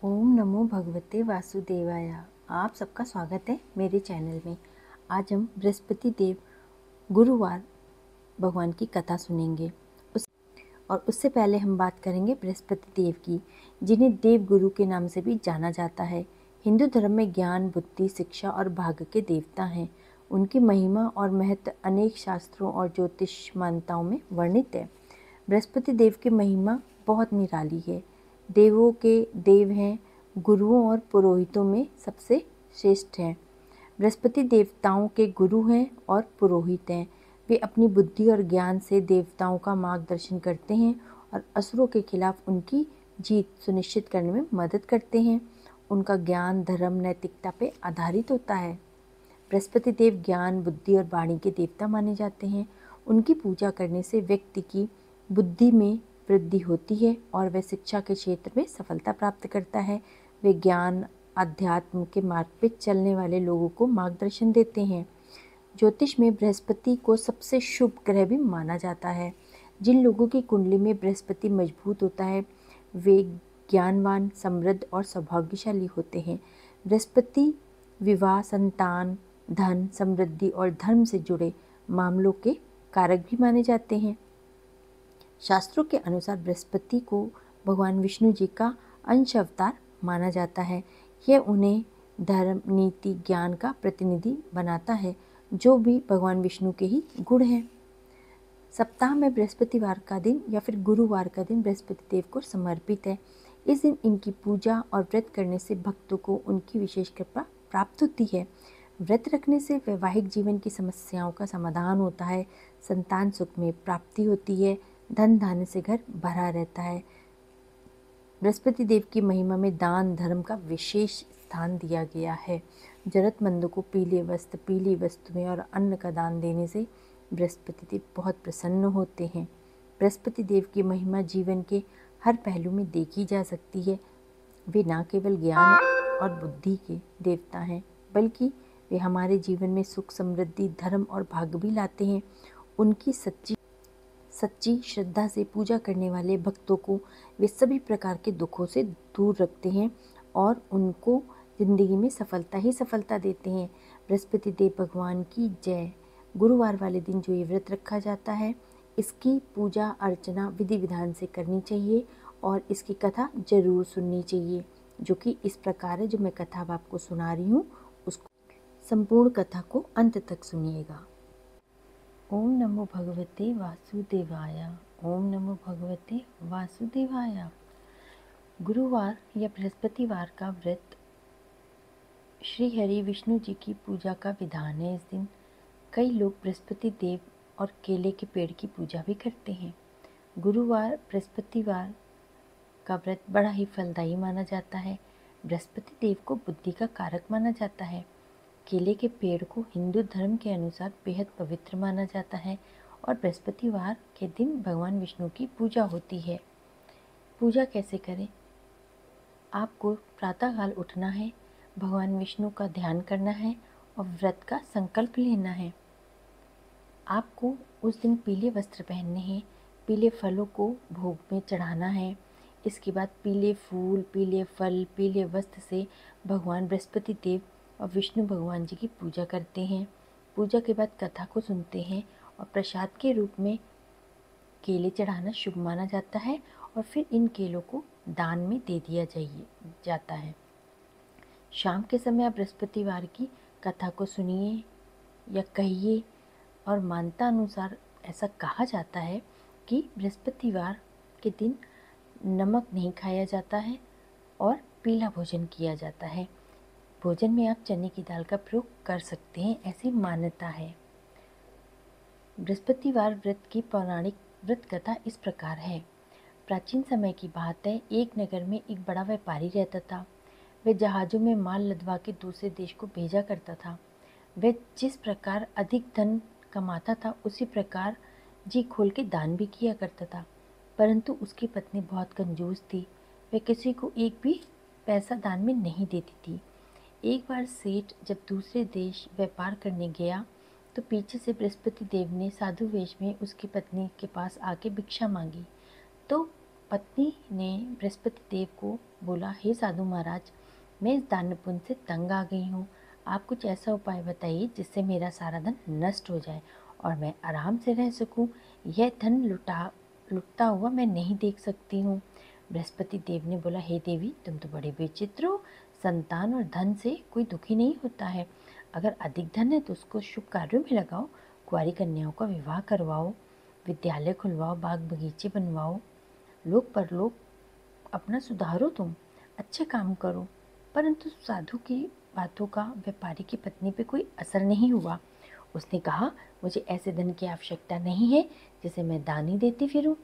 ओम नमो भगवते वासुदेवाय। आप सबका स्वागत है मेरे चैनल में। आज हम बृहस्पति देव गुरुवार भगवान की कथा सुनेंगे। उससे पहले हम बात करेंगे बृहस्पति देव की, जिन्हें देव गुरु के नाम से भी जाना जाता है। हिंदू धर्म में ज्ञान, बुद्धि, शिक्षा और भाग्य के देवता हैं। उनकी महिमा और महत्व अनेक शास्त्रों और ज्योतिष मान्यताओं में वर्णित है। बृहस्पति देव की महिमा बहुत निराली है। देवों के देव हैं, गुरुओं और पुरोहितों में सबसे श्रेष्ठ हैं। बृहस्पति देवताओं के गुरु हैं और पुरोहित हैं। वे अपनी बुद्धि और ज्ञान से देवताओं का मार्गदर्शन करते हैं और असुरों के खिलाफ उनकी जीत सुनिश्चित करने में मदद करते हैं। उनका ज्ञान धर्म नैतिकता पर आधारित होता है। बृहस्पति देव ज्ञान, बुद्धि और वाणी के देवता माने जाते हैं। उनकी पूजा करने से व्यक्ति की बुद्धि में वृद्धि होती है और वह शिक्षा के क्षेत्र में सफलता प्राप्त करता है। वे ज्ञान, अध्यात्म के मार्ग पर चलने वाले लोगों को मार्गदर्शन देते हैं। ज्योतिष में बृहस्पति को सबसे शुभ ग्रह भी माना जाता है। जिन लोगों की कुंडली में बृहस्पति मजबूत होता है वे ज्ञानवान, समृद्ध और सौभाग्यशाली होते हैं। बृहस्पति विवाह, संतान, धन, समृद्धि और धर्म से जुड़े मामलों के कारक भी माने जाते हैं। शास्त्रों के अनुसार बृहस्पति को भगवान विष्णु जी का अंश अवतार माना जाता है। यह उन्हें धर्म, नीति, ज्ञान का प्रतिनिधि बनाता है, जो भी भगवान विष्णु के ही गुण हैं। सप्ताह में बृहस्पतिवार का दिन या फिर गुरुवार का दिन बृहस्पति देव को समर्पित है। इस दिन इनकी पूजा और व्रत करने से भक्तों को उनकी विशेष कृपा प्राप्त होती है। व्रत रखने से वैवाहिक जीवन की समस्याओं का समाधान होता है, संतान सुख में प्राप्ति होती है, धन धान्य से घर भरा रहता है। बृहस्पति देव की महिमा में दान धर्म का विशेष स्थान दिया गया है। जरूरतमंदों को पीले वस्त्र, पीली वस्तुएं और अन्न का दान देने से बृहस्पति देव बहुत प्रसन्न होते हैं। बृहस्पति देव की महिमा जीवन के हर पहलू में देखी जा सकती है। वे न केवल ज्ञान और बुद्धि के देवता हैं, बल्कि वे हमारे जीवन में सुख, समृद्धि, धर्म और भाग्य भी लाते हैं। उनकी सच्ची श्रद्धा से पूजा करने वाले भक्तों को वे सभी प्रकार के दुखों से दूर रखते हैं और उनको जिंदगी में सफलता ही सफलता देते हैं। बृहस्पति देव भगवान की जय। गुरुवार वाले दिन जो ये व्रत रखा जाता है, इसकी पूजा अर्चना विधि विधान से करनी चाहिए और इसकी कथा जरूर सुननी चाहिए, जो कि इस प्रकार है। जो मैं कथा अब आपको सुना रही हूँ, उसको संपूर्ण कथा को अंत तक सुनिएगा। ओम नमो भगवते वासुदेवाय। ओम नमो भगवते वासुदेवाय। गुरुवार या बृहस्पतिवार का व्रत श्री हरि विष्णु जी की पूजा का विधान है। इस दिन कई लोग बृहस्पति देव और केले के पेड़ की पूजा भी करते हैं। गुरुवार बृहस्पतिवार का व्रत बड़ा ही फलदायी माना जाता है। बृहस्पति देव को बुद्धि का कारक माना जाता है। केले के पेड़ को हिंदू धर्म के अनुसार बेहद पवित्र माना जाता है और बृहस्पतिवार के दिन भगवान विष्णु की पूजा होती है। पूजा कैसे करें? आपको प्रातःकाल उठना है, भगवान विष्णु का ध्यान करना है और व्रत का संकल्प लेना है। आपको उस दिन पीले वस्त्र पहनने हैं, पीले फलों को भोग में चढ़ाना है। इसके बाद पीले फूल, पीले फल, पीले वस्त्र से भगवान बृहस्पति देव और विष्णु भगवान जी की पूजा करते हैं। पूजा के बाद कथा को सुनते हैं और प्रसाद के रूप में केले चढ़ाना शुभ माना जाता है और फिर इन केलों को दान में दे दिया जाता है। शाम के समय आप बृहस्पतिवार की कथा को सुनिए या कहिए। और मान्यता अनुसार ऐसा कहा जाता है कि बृहस्पतिवार के दिन नमक नहीं खाया जाता है और पीला भोजन किया जाता है। भोजन में आप चने की दाल का प्रयोग कर सकते हैं, ऐसी मान्यता है। बृहस्पतिवार व्रत की पौराणिक व्रत कथा इस प्रकार है। प्राचीन समय की बात है, एक नगर में एक बड़ा व्यापारी रहता था। वह जहाज़ों में माल लदवा के दूसरे देश को भेजा करता था। वह जिस प्रकार अधिक धन कमाता था, उसी प्रकार जी खोल के दान भी किया करता था। परंतु उसकी पत्नी बहुत कंजूस थी। वह किसी को एक भी पैसा दान में नहीं देती थी। एक बार सेठ जब दूसरे देश व्यापार करने गया तो पीछे से बृहस्पति देव ने साधु वेश में उसकी पत्नी के पास आके भिक्षा मांगी। तो पत्नी ने बृहस्पति देव को बोला, हे साधु महाराज, मैं इस दान पुण्य से तंग आ गई हूँ। आप कुछ ऐसा उपाय बताइए जिससे मेरा सारा धन नष्ट हो जाए और मैं आराम से रह सकूँ। यह धन लुटता हुआ मैं नहीं देख सकती हूँ। बृहस्पति देव ने बोला, हे देवी, तुम तो बड़े विचित्र हो। संतान और धन से कोई दुखी नहीं होता है। अगर अधिक धन है तो उसको शुभ कार्यों में लगाओ, कुंवारी कन्याओं का विवाह करवाओ, विद्यालय खुलवाओ, बाग बगीचे बनवाओ, लोक परलोक अपना सुधारो, तुम अच्छे काम करो। परंतु साधु की बातों का व्यापारी की पत्नी पे कोई असर नहीं हुआ। उसने कहा, मुझे ऐसे धन की आवश्यकता नहीं है जिसे मैं दान ही देती फिरूं।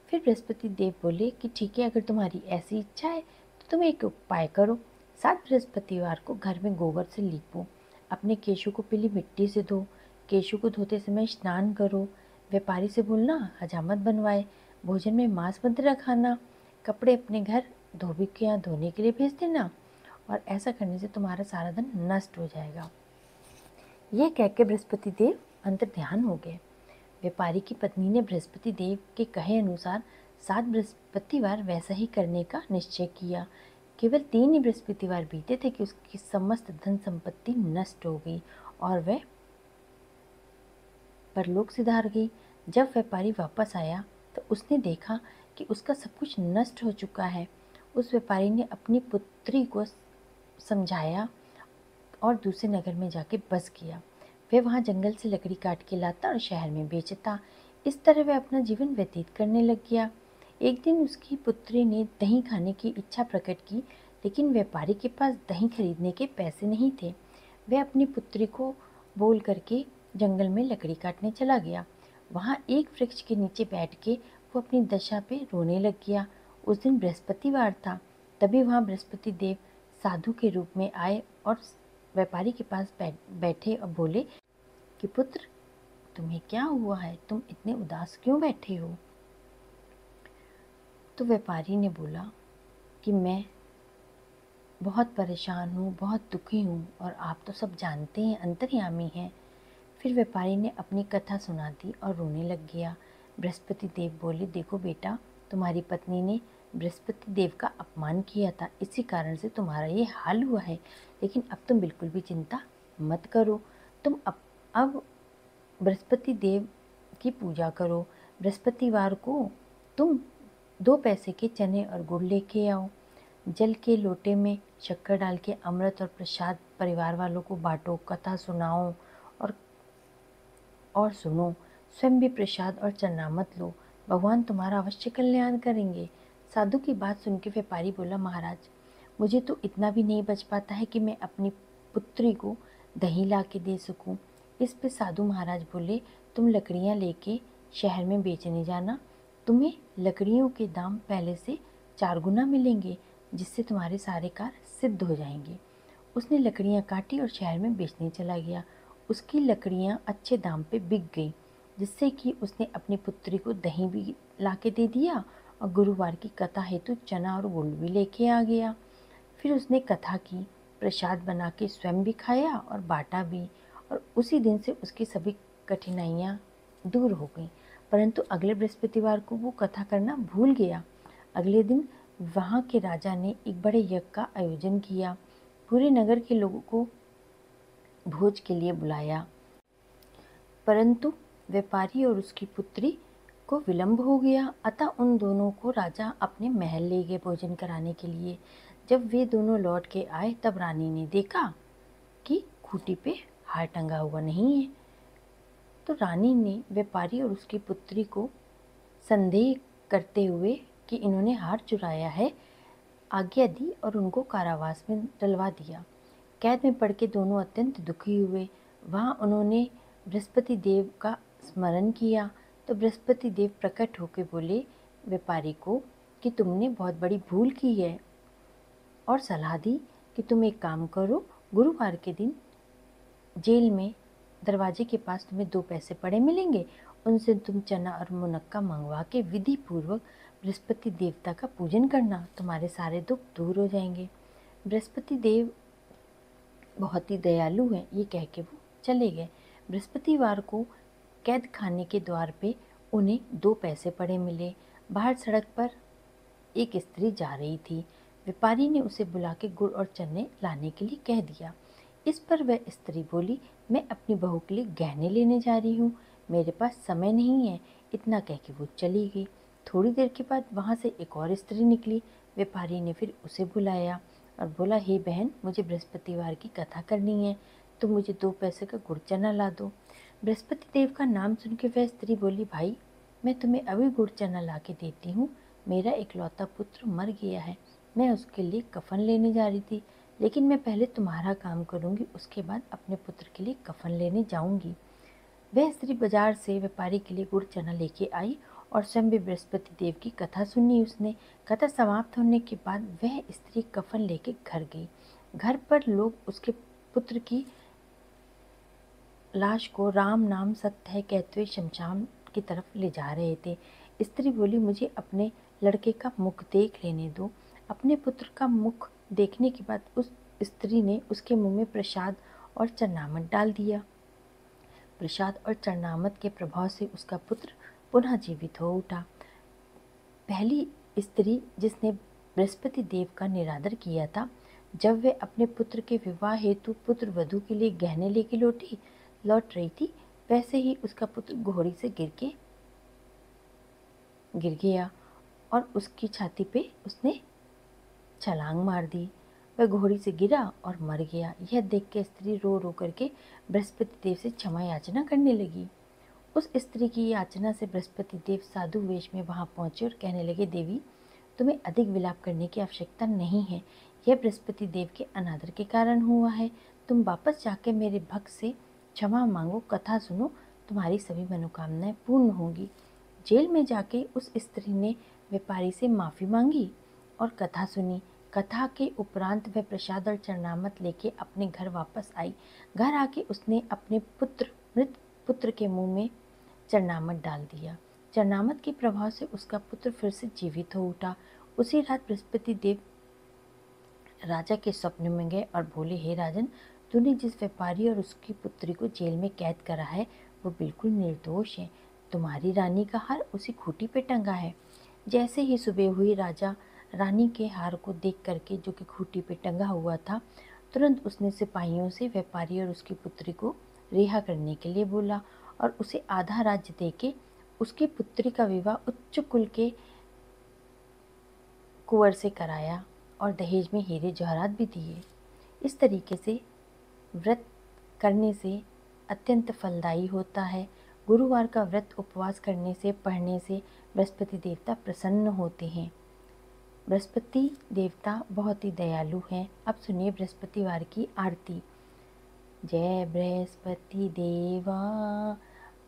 फिर बृहस्पति देव बोले कि ठीक है, अगर तुम्हारी ऐसी इच्छा है तो तुम एक उपाय करो। 7 बृहस्पतिवार को घर में गोबर से लीपो, अपने केशों को पीली मिट्टी से धो, केशों को धोते समय स्नान करो, व्यापारी से बोलना हजामत बनवाए, भोजन में मांस मत खाना, कपड़े अपने घर धोबी के यहाँ धोने के लिए भेज देना, और ऐसा करने से तुम्हारा सारा धन नष्ट हो जाएगा। यह कह के बृहस्पति देव अंतर ध्यान हो गए। व्यापारी की पत्नी ने बृहस्पति देव के कहे अनुसार 7 बृहस्पतिवार वैसा ही करने का निश्चय किया। केवल 3 ही बृहस्पतिवार बीते थे कि उसकी समस्त धन संपत्ति नष्ट हो गई और वह परलोक सिधार गई। जब व्यापारी वापस आया तो उसने देखा कि उसका सब कुछ नष्ट हो चुका है। उस व्यापारी ने अपनी पुत्री को समझाया और दूसरे नगर में जाके बस किया। वह वहाँ जंगल से लकड़ी काट के लाता और शहर में बेचता। इस तरह वह अपना जीवन व्यतीत करने लग गया। एक दिन उसकी पुत्री ने दही खाने की इच्छा प्रकट की, लेकिन व्यापारी के पास दही खरीदने के पैसे नहीं थे। वह अपनी पुत्री को बोल करके जंगल में लकड़ी काटने चला गया। वहाँ एक वृक्ष के नीचे बैठ के वो अपनी दशा पे रोने लग गया। उस दिन बृहस्पतिवार था। तभी वहाँ बृहस्पति देव साधु के रूप में आए और व्यापारी के पास बैठे और बोले कि पुत्र, तुम्हें क्या हुआ है? तुम इतने उदास क्यों बैठे हो? तो व्यापारी ने बोला कि मैं बहुत परेशान हूँ, बहुत दुखी हूँ, और आप तो सब जानते हैं, अंतर्यामी हैं। फिर व्यापारी ने अपनी कथा सुना दी और रोने लग गया। बृहस्पति देव बोले, देखो बेटा, तुम्हारी पत्नी ने बृहस्पति देव का अपमान किया था, इसी कारण से तुम्हारा ये हाल हुआ है। लेकिन अब तुम बिल्कुल भी चिंता मत करो। तुम अब बृहस्पति देव की पूजा करो। बृहस्पतिवार को तुम 2 पैसे के चने और गुड़ लेके आओ। जल के लोटे में शक्कर डाल के अमृत और प्रसाद परिवार वालों को बांटो, कथा सुनाओ और सुनो। स्वयं भी प्रसाद और चरणामत लो, भगवान तुम्हारा अवश्य कल्याण करेंगे। साधु की बात सुन के व्यापारी बोला, महाराज, मुझे तो इतना भी नहीं बच पाता है कि मैं अपनी पुत्री को दही ला के दे सकूं। इस पे साधु महाराज बोले, तुम लकड़ियां लेके शहर में बेचने जाना, तुम्हें लकड़ियों के दाम पहले से 4 गुना मिलेंगे, जिससे तुम्हारे सारे कार्य सिद्ध हो जाएंगे। उसने लकड़ियां काटी और शहर में बेचने चला गया। उसकी लकड़ियां अच्छे दाम पे बिक गई, जिससे कि उसने अपनी पुत्री को दही भी ला के दे दिया और गुरुवार की कथा हेतु चना और गुड़ भी लेके आ गया। फिर उसने कथा की, प्रसाद बना के स्वयं भी खाया और बांटा भी, और उसी दिन से उसकी सभी कठिनाइयाँ दूर हो गईं। परंतु अगले बृहस्पतिवार को वो कथा करना भूल गया। अगले दिन वहाँ के राजा ने एक बड़े यज्ञ का आयोजन किया, पूरे नगर के लोगों को भोज के लिए बुलाया। परंतु व्यापारी और उसकी पुत्री को विलंब हो गया, अतः उन दोनों को राजा अपने महल ले गए भोजन कराने के लिए। जब वे दोनों लौट के आए तब रानी ने देखा कि खूंटी पे हार टंगा हुआ नहीं है। तो रानी ने व्यापारी और उसकी पुत्री को संदेह करते हुए कि इन्होंने हार चुराया है, आज्ञा दी और उनको कारावास में डलवा दिया। कैद में पड़ के दोनों अत्यंत दुखी हुए। वहाँ उन्होंने बृहस्पति देव का स्मरण किया तो बृहस्पति देव प्रकट होकर बोले व्यापारी को कि तुमने बहुत बड़ी भूल की है, और सलाह दी कि तुम एक काम करो, गुरुवार के दिन जेल में दरवाजे के पास तुम्हें 2 पैसे पड़े मिलेंगे, उनसे तुम चना और मुनक्का मंगवा के विधि पूर्वक बृहस्पति देवता का पूजन करना, तुम्हारे सारे दुख दूर हो जाएंगे। बृहस्पति देव बहुत ही दयालु हैं, ये कह के वो चले गए। बृहस्पतिवार को कैद खाने के द्वार पे उन्हें 2 पैसे पड़े मिले। बाहर सड़क पर एक स्त्री जा रही थी। व्यापारी ने उसे बुला के गुड़ और चने लाने के लिए कह दिया। इस पर वह स्त्री बोली, मैं अपनी बहू के लिए गहने लेने जा रही हूँ, मेरे पास समय नहीं है। इतना कह के वो चली गई। थोड़ी देर के बाद वहाँ से एक और स्त्री निकली। व्यापारी ने फिर उसे बुलाया और बोला, हे बहन, मुझे बृहस्पतिवार की कथा करनी है, तो मुझे 2 पैसे का गुड़ चना ला दो। बृहस्पति देव का नाम सुन के वह स्त्री बोली, भाई, मैं तुम्हें अभी गुड़ चना ला के देती हूँ। मेरा इकलौता पुत्र मर गया है, मैं उसके लिए कफन लेने जा रही थी, लेकिन मैं पहले तुम्हारा काम करूँगी, उसके बाद अपने पुत्र के लिए कफन लेने जाऊँगी। वह स्त्री बाजार से व्यापारी के लिए गुड़ चना लेके आई और स्वयं भी बृहस्पति देव की कथा सुनी उसने। कथा समाप्त होने के बाद वह स्त्री कफन लेके घर गई। घर पर लोग उसके पुत्र की लाश को राम नाम सत्य है कहते हुए शमशान की तरफ ले जा रहे थे। स्त्री बोली, मुझे अपने लड़के का मुख देख लेने दो। अपने पुत्र का मुख देखने के बाद उस स्त्री ने उसके मुंह में प्रसाद और चरनामत डाल दिया। प्रसाद और चरनामत के प्रभाव से उसका पुत्र पुनः जीवित हो उठा। पहली स्त्री जिसने बृहस्पति देव का निरादर किया था, जब वे अपने पुत्र के विवाह हेतु पुत्र वधू के लिए गहने लेके लौट रही थी, वैसे ही उसका पुत्र घोड़ी से गिर गया और उसकी छाती पे उसने छलांग मार दी। वह घोड़ी से गिरा और मर गया। यह देख के स्त्री रो रो करके बृहस्पति देव से क्षमा याचना करने लगी। उस स्त्री की याचना से बृहस्पति देव साधु वेश में वहां पहुंचे और कहने लगे, देवी, तुम्हें अधिक विलाप करने की आवश्यकता नहीं है। यह बृहस्पति देव के अनादर के कारण हुआ है। तुम वापस जाके मेरे भक्त से क्षमा मांगो, कथा सुनो, तुम्हारी सभी मनोकामनाएं पूर्ण होंगी। जेल में जाके उस स्त्री ने व्यापारी से माफ़ी मांगी और कथा सुनी। कथा के उपरांत वह प्रसाद और चरनामत लेके अपने घर वापस आई। घर आके उसने अपने मृत पुत्र के मुंह में चरनामत डाल दिया। चरनामत के प्रभाव से उसका पुत्र फिर से जीवित हो उठा। उसी रात बृहस्पति देव राजा के स्वप्न में गए और बोले, हे राजन, तूने जिस व्यापारी और उसकी पुत्री को जेल में कैद करा है वो बिल्कुल निर्दोष है। तुम्हारी रानी का हार उसी खूंटी पे टंगा है। जैसे ही सुबह हुई, राजा रानी के हार को देख करके, जो कि खूंटी पे टंगा हुआ था, तुरंत उसने सिपाहियों से व्यापारी और उसकी पुत्री को रिहा करने के लिए बोला और उसे आधा राज्य देके उसकी पुत्री का विवाह उच्च कुल के कुंवर से कराया और दहेज में हीरे जवाहरात भी दिए। इस तरीके से व्रत करने से अत्यंत फलदायी होता है। गुरुवार का व्रत उपवास करने से, पढ़ने से बृहस्पति देवता प्रसन्न होते हैं। बृहस्पति देवता बहुत ही दयालु हैं। अब सुनिए बृहस्पतिवार की आरती। जय बृहस्पति देवा,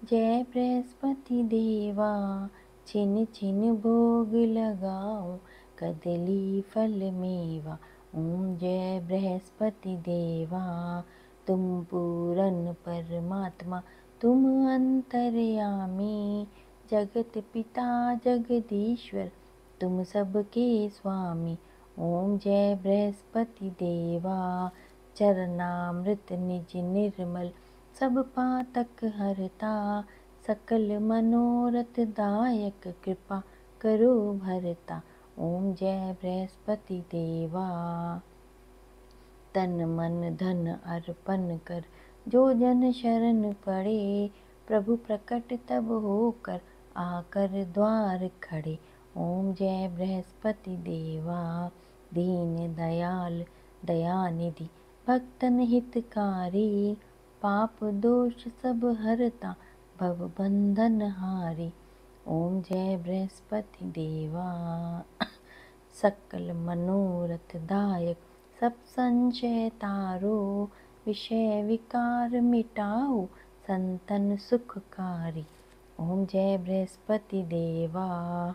जय बृहस्पति देवा, छिन छिन भोग लगाओ, कदली फल मेवा। ओम जय बृहस्पति देवा, तुम पूरन परमात्मा, तुम अंतर्यामी, जगत पिता जगदीश्वर, तुम सबके स्वामी। ओम जय बृहस्पति देवा, चरणामृत निज निर्मल, सब पातक हरता, सकल मनोरथ दायक, कृपा करो भरता। ओम जय बृहस्पति देवा, तन मन धन अर्पण कर, जो जन शरण पड़े, प्रभु प्रकट तब होकर, आकर द्वार खड़े। ओम जय बृहस्पति देवा, दीन दयाल दयानिधि, भक्तन हितकारी, पाप दोष सब हरता, भव बंधन हारी। ओम जय बृहस्पति देवा, सकल मनोरथ दायक, सब संशय तारो, विषय विकार मिटाओ, संतन सुखकारी। ओम जय बृहस्पति देवा,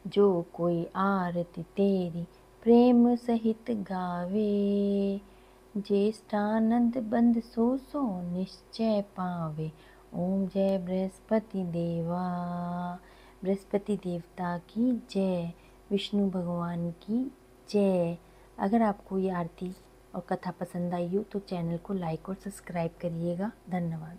जो कोई आरती तेरी प्रेम सहित गावे, ज्येष्ठानंद बंद सो सो निश्चय पावे। ओम जय बृहस्पति देवा, बृहस्पति देवता की जय, विष्णु भगवान की जय। अगर आपको ये आरती और कथा पसंद आई हो तो चैनल को लाइक और सब्सक्राइब करिएगा। धन्यवाद।